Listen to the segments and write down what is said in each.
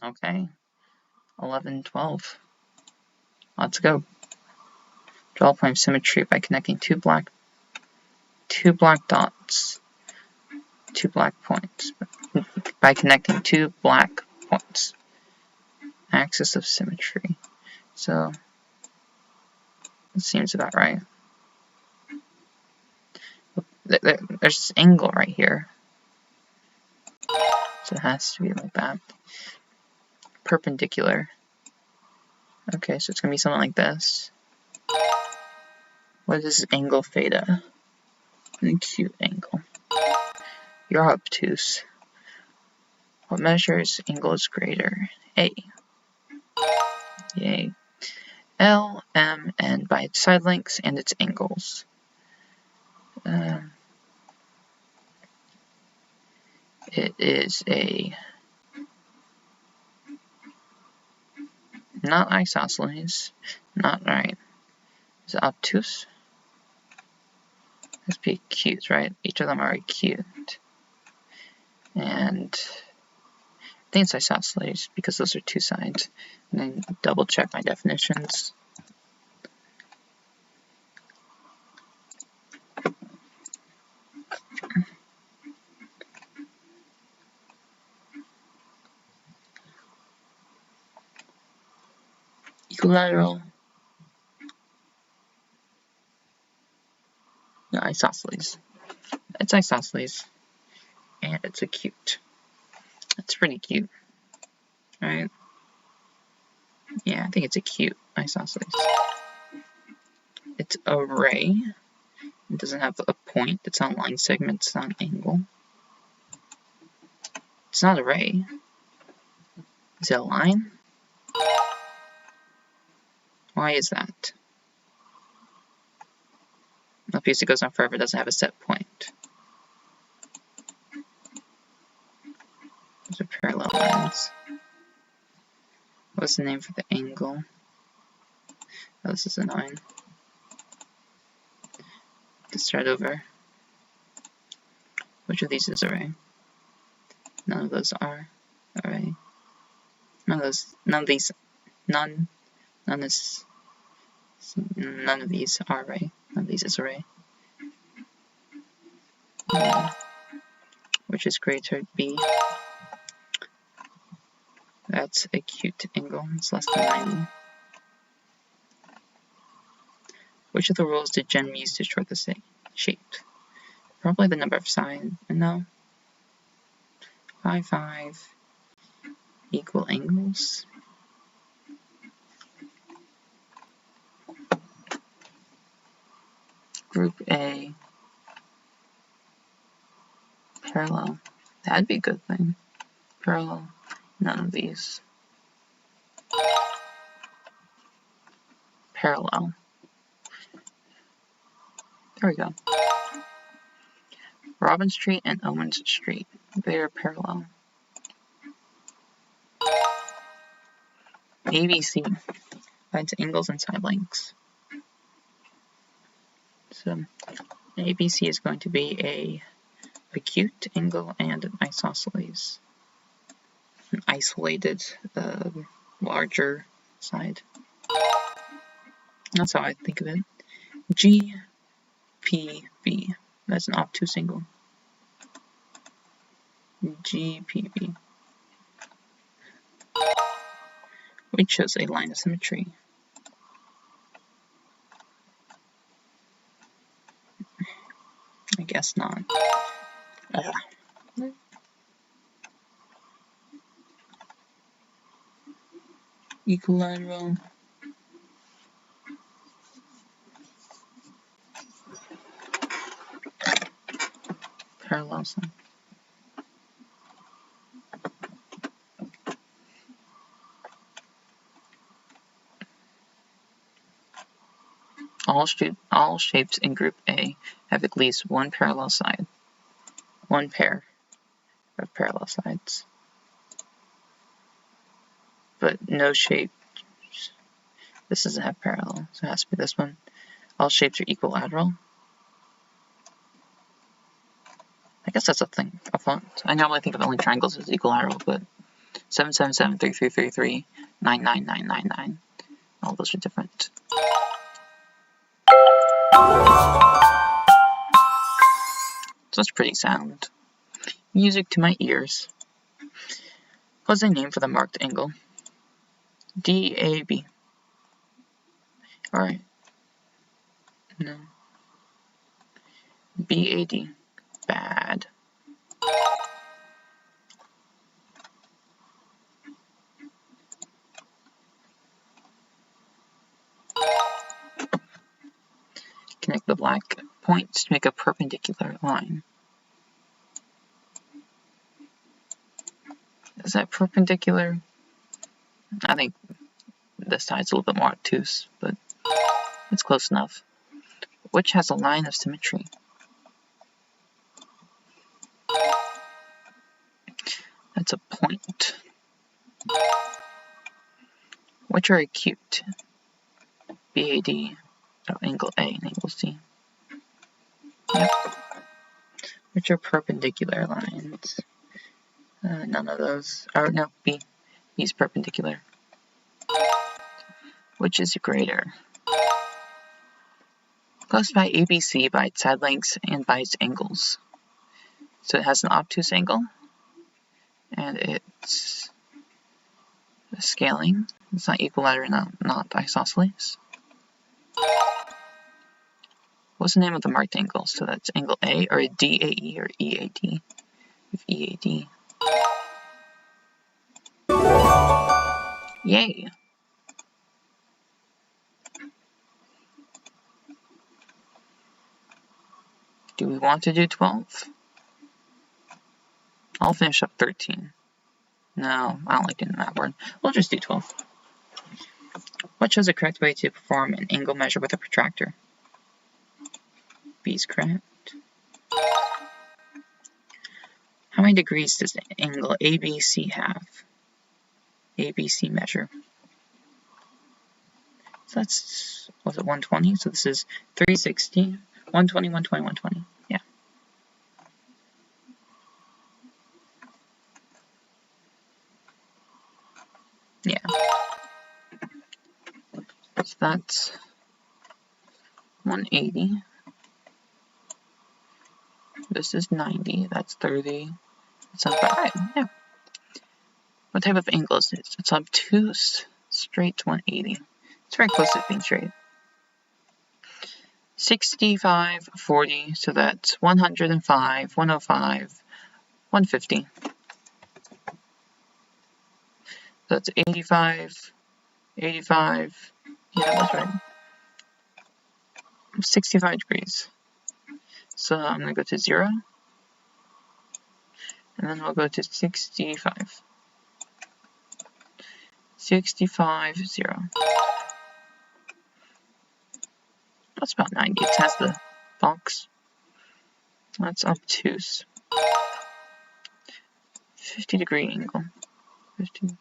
Okay. 11, 12. Let's go. Draw a point of symmetry by connecting two black dots, 2 black points. By connecting 2 black points. Axis of symmetry. So, it seems about right. There's this angle right here. So it has to be like that. Perpendicular. Okay, so it's going to be something like this. What is angle theta? An acute angle. You're obtuse. What measures angle is greater? A. Yay. L, M, N by its side lengths and its angles. It is a not isosceles, not right. Is it obtuse? Must be acute, right? Each of them are acute. And I think it's isosceles because those are 2 sides. And then double check my definitions. Equilateral. No, isosceles. It's isosceles. And it's acute. That's pretty cute. Right? Yeah, I think it's acute isosceles. It's a ray. It doesn't have a point. It's not a line segment. It's not an angle. It's not a ray. Is it a line? Why is that? Well, because it goes on forever, it doesn't have a set point. Those are parallel lines. What's the name for the angle? Oh, this is a 9. Let's start over. Which of these is a ray? None of those are a ray. None of these are a ray. None of these is a ray. Which is greater? B. That's acute angle. It's less than 90. Which of the rules did Jen use to short the shape? Probably the number of sides. No. 5 equal angles. Group A. Parallel. That'd be a good thing. Parallel. None of these. Parallel. There we go. Robin Street and Owens Street. They are parallel. ABC. Finds angles and side lengths. So ABC is going to be a acute angle and an isosceles. An isolated, larger side. That's how I think of it. GPB. That's an obtuse angle. GPB. Which shows a line of symmetry. I guess not. Equilateral. Parallel sign. All shapes in group A have at least one parallel side. One pair of parallel sides. But no shape. This doesn't have parallel, so it has to be this one. All shapes are equilateral. I guess that's a thing. I normally think of only triangles as equilateral, but 7773333 99999. All those are different. So that's pretty sound. Music to my ears. What's the name for the marked angle? DAB. Alright. No. BAD. Bad. Connect the black points to make a perpendicular line. Is that perpendicular? I think this side's a little bit more obtuse, but it's close enough. Which has a line of symmetry? That's a point. Which are acute? BAD, angle A and angle C. Yep. Which are perpendicular lines? None of those. Or no, B. B's perpendicular. Which is greater? Classify ABC by its side lengths and by its angles. So it has an obtuse angle, and it's scaling. It's not equilateral, not isosceles. What's the name of the marked angle? So that's angle A, or a DAE, or EAD. With EAD. Yay! Do we want to do 12? I'll finish up 13. No, I don't like doing that word. We'll just do 12. What shows the correct way to perform an angle measure with a protractor? B is correct. How many degrees does the angle ABC have? ABC measure. So that's, was it 120? So this is 360, 120, 120, 120. Yeah. Yeah. So that's 180. This is 90. That's 30. That's about right. Yeah. What type of angle is this? It's obtuse, straight to 180. It's very close to being straight. 65, 40, so that's 105, 105, 150. So that's 85, 85, yeah, that's right. 65 degrees. So I'm going to go to 0, and then I'll go to 65. 65, 0. That's about 90. It has the box. That's obtuse. 50-degree angle. 50.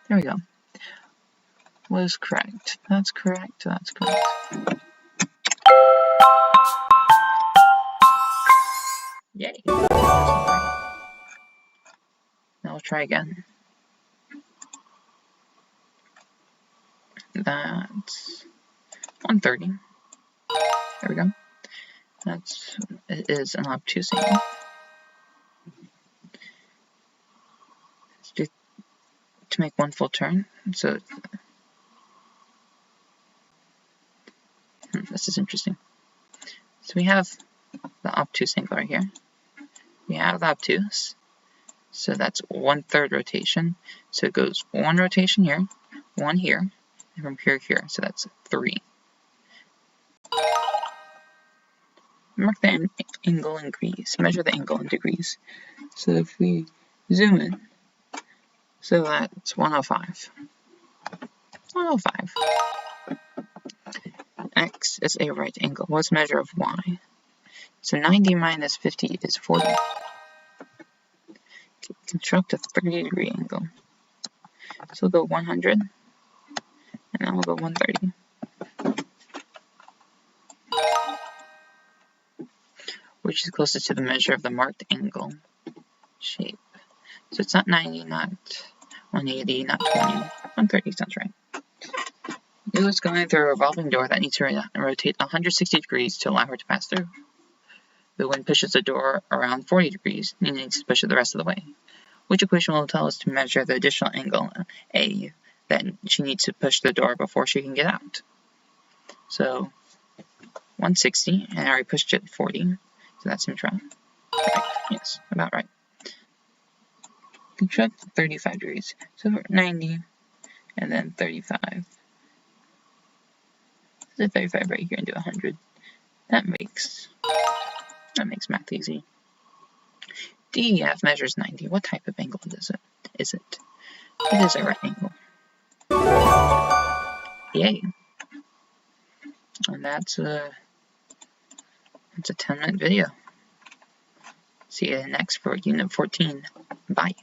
There we go. Was correct. That's correct. That's correct. Yay. Now we'll try again. That's 130. There we go. It is an obtuse angle. To make one full turn. So this is interesting. So we have the obtuse angle right here. We have the obtuse. So that's 1/3 rotation. So it goes one rotation here, one here, and from here to here. So that's 3. Mark the angle in degrees. Measure the angle in degrees. So if we zoom in, so that's 105. 105. X is a right angle. What's the measure of Y? So 90 minus 50 is 40. Construct a 30-degree angle. So we'll go 100, and then we'll go 130. which is closest to the measure of the marked angle shape. So it's not 90, not 180, not 20. 130 sounds right. Lou is going through a revolving door that needs to rotate 160 degrees to allow her to pass through. The wind pushes the door around 40 degrees, and he needs to push it the rest of the way. Which equation will tell us to measure the additional angle, A, that she needs to push the door before she can get out? So, 160, and I already pushed it 40, so that seems right. Yes, about right. Contract 35 degrees, so 90, and then 35. So 35 right here and do 100. That makes math easy. DEF measures 90. What type of angle is it? It is a right angle. Yay. And that's a 10-minute video. See you next for Unit 14. Bye.